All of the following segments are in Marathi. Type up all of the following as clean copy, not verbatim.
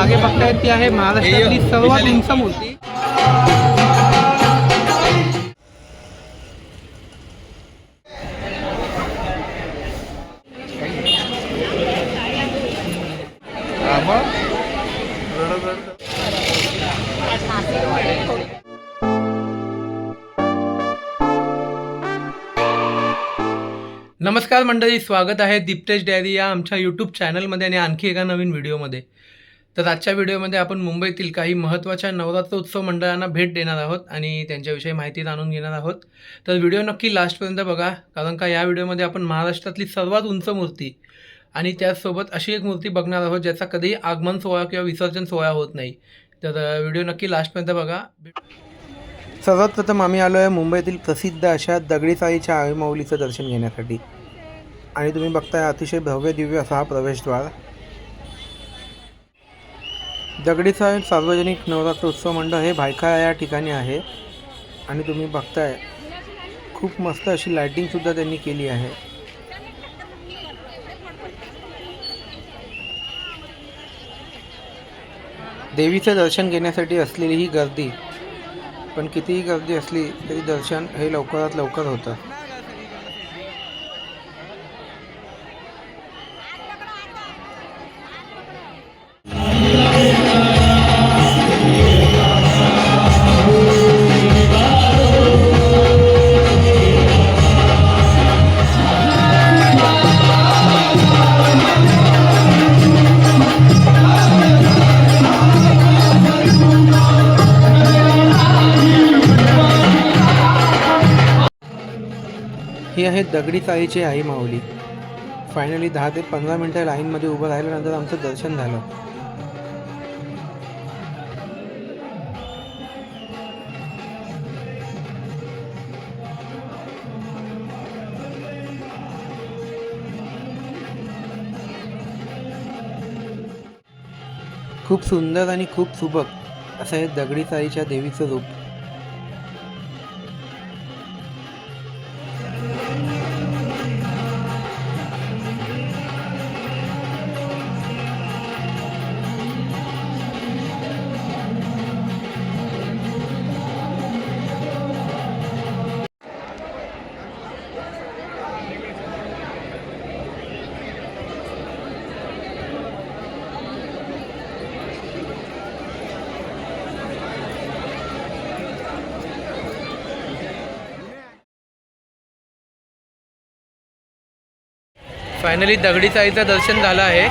मागे बघतायत ती आहे महाराष्ट्रातली सर्वात उंच मूर्ती. नमस्कार मंडळी, स्वागत आहे दीप्तेश डायरी या आमच्या यूट्यूब चॅनलमध्ये आणि आणखी एका नवीन व्हिडिओमध्ये. तर आजच्या व्हिडिओमध्ये आपण मुंबईतील काही महत्त्वाच्या नवरात्र उत्सव मंडळांना भेट देणार आहोत आणि त्यांच्याविषयी माहिती जाणून घेणार आहोत. तर व्हिडिओ नक्की लास्टपर्यंत बघा, कारण का या व्हिडिओमध्ये आपण महाराष्ट्रातली सर्वात उंच मूर्ती आणि त्याचसोबत अशी एक मूर्ती बघणार आहोत ज्याचा कधीही आगमन सोहळा किंवा विसर्जन सोहळा होत नाही. तर व्हिडिओ नक्की लास्टपर्यंत बघा. सर्वात प्रथम आम्ही आलो आहे मुंबईतील प्रसिद्ध अशा दगडी चाळीच्या आईमाऊलीचं दर्शन घेण्यासाठी आणि तुम्ही बघताय अतिशय भव्य दिव्य असा हा प्रवेशद्वार. दगडी चाळ सार्वजनिक नवरात्र उत्सव मंडळ हे भायखळा या ठिकाणी आहे आणि तुम्ही बघताय खूप मस्त अशी लायटिंगसुद्धा त्यांनी केली आहे. देवीचं दर्शन घेण्यासाठी असलेली ही गर्दी, पण कितीही गर्दी असली तरी दर्शन हे लवकरात लवकर होतं. ही आहे दगडी चाळीची आई माऊली. फायनली 10 ते 15 मिनटं लाईनमध्ये उभं राहिल्यानंतर आमचं दर्शन झालं. खूप सुंदर आणि खूप सुबक असं हे दगडी चाळीच्या देवीचं रूप. फायनली दगडी चाळीचं दर्शन झालं आहे.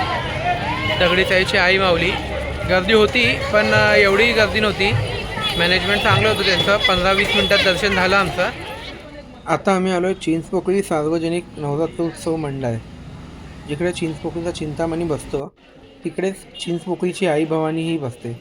दगडी चाळीची आई माऊली. गर्दी होती पण एवढी गर्दी नव्हती. मॅनेजमेंट चांगलं होतं त्यांचं. 15-20 मिनटात दर्शन झालं आमचं. आता आम्ही आलो आहे चिंचपोकळी सार्वजनिक नवरात्र उत्सव मंडळ. जिकडे चिंचपोकळीचा चिंतामणी बसतो तिकडेच चिंचपोकळीची आई भवानीही बसते.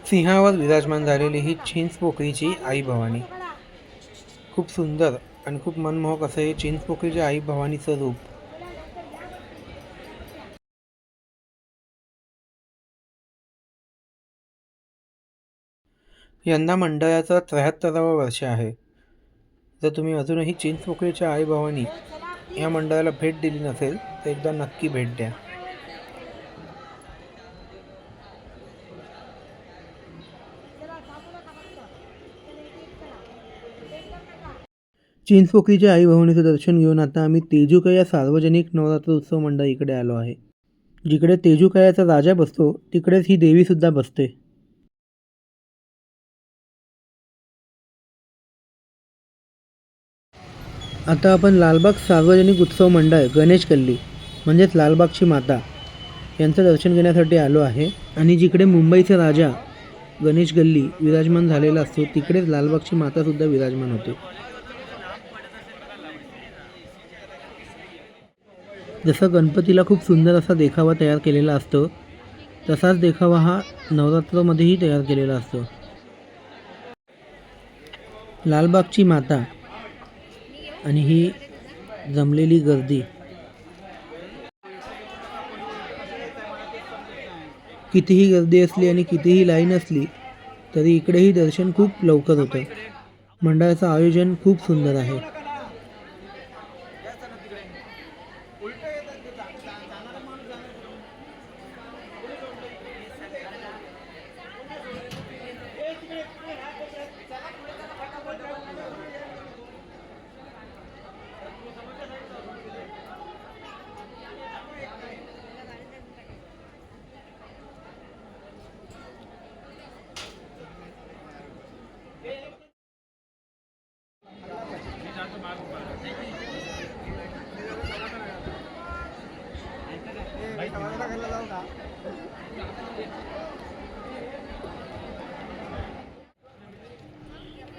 सिंहावर विराजमान झालेली ही चिंचपोकळीची आई भवानी. खूप सुंदर आणि खूप मनमोहक असं हे चिंचपोकळीच्या आई भवानीचं रूप. यंदा मंडळाचं 73वं वर्ष आहे. जर तुम्ही अजूनही चिंचपोकळीच्या आई भवानी या मंडळाला भेट दिली नसेल तर एकदा नक्की भेट द्या. चिंचपोकळीच्या आई भवानीचं दर्शन घेऊन आता आम्ही तेजूकया सार्वजनिक नवरात्र उत्सव मंडळ इकडे आलो आहे. जिकडे तेजूकयाचा राजा बसतो तिकडेच ही देवीसुद्धा बसते. आता आपण लालबाग सार्वजनिक उत्सव मंडळ गणेश गल्ली म्हणजेच लालबागची माता यांचं दर्शन घेण्यासाठी आलो आहे. आणि जिकडे मुंबईचा राजा गणेश गल्ली विराजमान झालेला असतो तिकडेच लालबागची मातासुद्धा विराजमान होते. जसं गणपतीला खूप सुंदर असा देखावा तयार केलेला असतो, तसाच देखावा हा नवरात्रामध्येही तयार केलेला असतो. लालबागची माता आणि ही जमलेली गर्दी, कितीही गर्दी असली आणि कितीही लाईन असली तरी इकडेही दर्शन खूप लवकर होतं. मंडळाचं आयोजन खूप सुंदर आहे.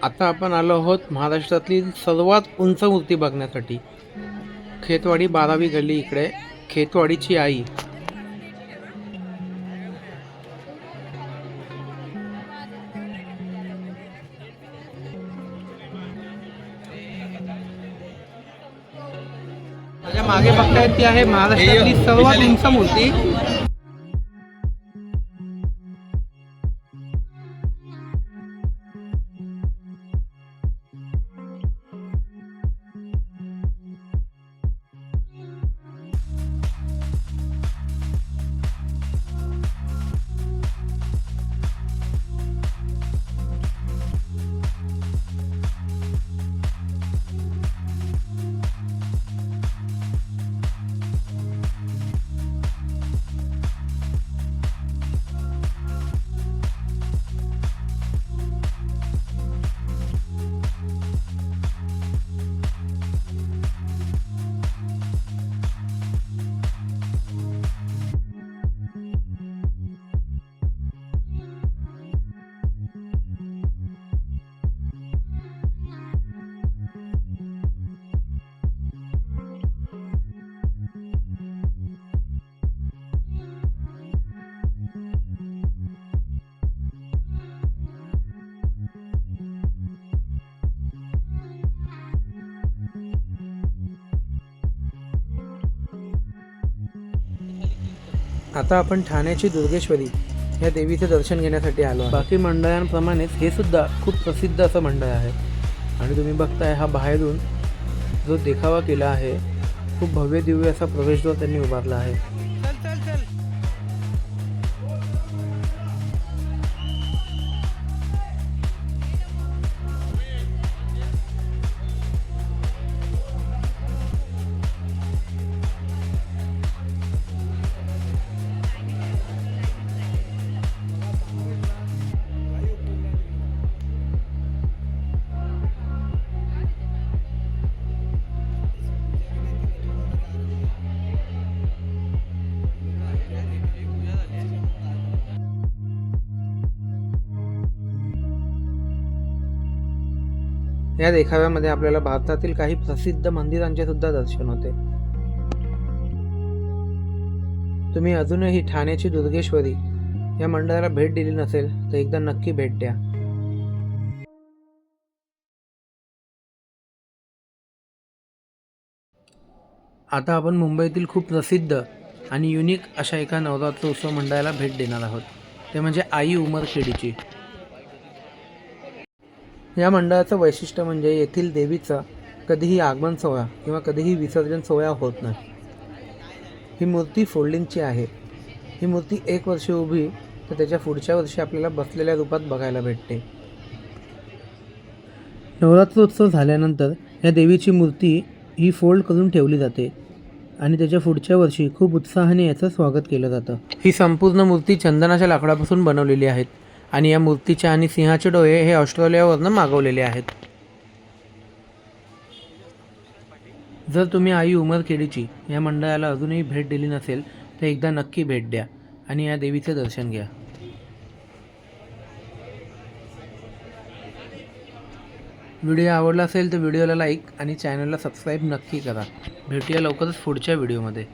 आता आपण आलो आहोत महाराष्ट्रातली सर्वात उंच मूर्ती बघण्यासाठी. खेतवाडी 12वी गल्ली इकडे खेतवाडीची आई. माझ्या मागे बघतायत ती आहे महाराष्ट्रातली सर्वात उंच मूर्ती. आता आपण ठाण्याची दुर्गेश्वरी या देवीचे दर्शन घेण्यासाठी आलो आहे. बाकी मंडळांप्रमाणेच हे सुद्धा खूप प्रसिद्ध असं मंडळ आहे. आणि तुम्ही बघताय हा बाहेरून जो देखावा केला आहे, खूप भव्य दिव्य असा प्रवेशद्वार त्यांनी उभारला आहे. या देखाव्यामध्ये आपल्याला भारतातील काही प्रसिद्ध मंदिरांचे सुद्धा दर्शन होते. तुम्ही अजूनही ठाण्याची दुर्गेश्वरी या मंडळाला भेट दिली नसेल तर एकदा नक्की भेट द्या. आता आपण मुंबईतील खूप प्रसिद्ध आणि युनिक अशा एका नवरात्र उत्सव मंडळाला भेट देणार आहोत. ते म्हणजे आई उमरखेडीची. या मंडळाचं वैशिष्ट्य म्हणजे येथील देवीचा कधीही आगमन सोहळा किंवा कधीही विसर्जन सोहळा होत नाही. ही मूर्ती फोल्डिंगची आहे. ही मूर्ती 1 वर्ष उभी तर त्याच्या पुढच्या वर्षी आपल्याला बसलेल्या रूपात बघायला भेटते. नवरात्रोत्सव झाल्यानंतर या देवीची मूर्ती ही फोल्ड करून ठेवली जाते आणि त्याच्या पुढच्या वर्षी खूप उत्साहाने याचं स्वागत केलं जातं. ही संपूर्ण मूर्ती चंदनाच्या लाकडापासून बनवलेली आहेत आणि या मूर्तीच्या आणि सिंहाचे डोळे हे ऑस्ट्रेलियावरनं मागवलेले आहेत. जर तुम्ही आई उमरखेडीची या मंडळाला अजूनही भेट दिली नसेल तर एकदा नक्की भेट द्या आणि या देवीचे दर्शन घ्या. व्हिडिओ आवडला असेल तर व्हिडिओला लाईक आणि चॅनलला सबस्क्राईब नक्की करा. भेटूया लवकरच पुढच्या व्हिडिओमध्ये.